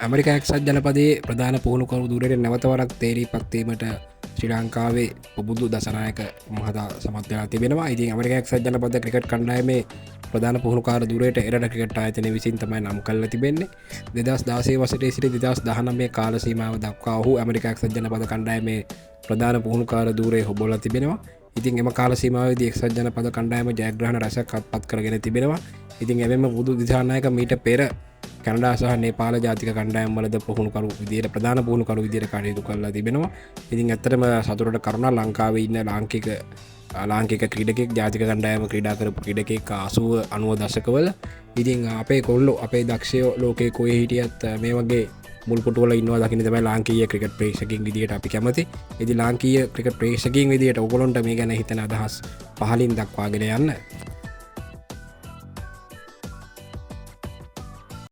America එක්සත් ජනපදයේ ප්‍රධාන පුහුණුකරු දුරට නැවතවරක් තේරී පත්වීමට ශ්‍රී ලංකාවේ ඔබුදු දසනායක මහතා සමත්වයා තිබෙනවා. ඉතින් ඇමරිකා එක්සත් ජනපද ක්‍රිකට් කණ්ඩායමේ ප්‍රධාන පුහුණුකාර දුරට එරට ක්‍රිකට් ආයතනය විසින් තමයි නම් කරලා තිබෙන්නේ. 2016 වසරේ සිට 2019 කාල සීමාව දක්වා ඔහු ඇමරිකා එක්සත් ජනපද කණ්ඩායමේ ප්‍රධාන පුහුණුකාර ධූරයේ හොබවලා තිබෙනවා. ඉතින් එම කාල සීමාවේදී එක්සත් ජනපද කණ්ඩායම ජයග්‍රහණ රැසක් අත්පත් කරගෙන තිබෙනවා. ඉතින් එමෙම බුදු දිසානායක මීට පෙර කැනඩා සහ නේපාල ජාතික කණ්ඩායම් වලද පුහුණුකරු විදියට ප්‍රධාන පුහුණුකරු විදියට කටයුතු කරලා තිබෙනවා. ඉතින් ඇත්තටම සතුටට කරුණා ලංකාවේ ඉන්න ලාංකික ක්‍රීඩකෙක් ජාතික කණ්ඩායම ක්‍රීඩා කරපු ක්‍රීඩකෙක් 80 90 දශකවල. ඉතින් අපේ කොල්ලෝ අපේ දක්ෂයෝ ලෝකේ කොහේ හිටියත් මේ වගේ මුල්පුටුවල ඉන්නවා දකින්න තමයි ලාංකීය ක්‍රිකට් ප්‍රේක්ෂකයින් විදියට අපි කැමති. ඉතින් ලාංකීය ක්‍රිකට් ප්‍රේක්ෂකයින් විදියට ඔයගොල්ලන්ට මේ ගැන හිතන අදහස් පහලින් දක්වාගෙන යන්න.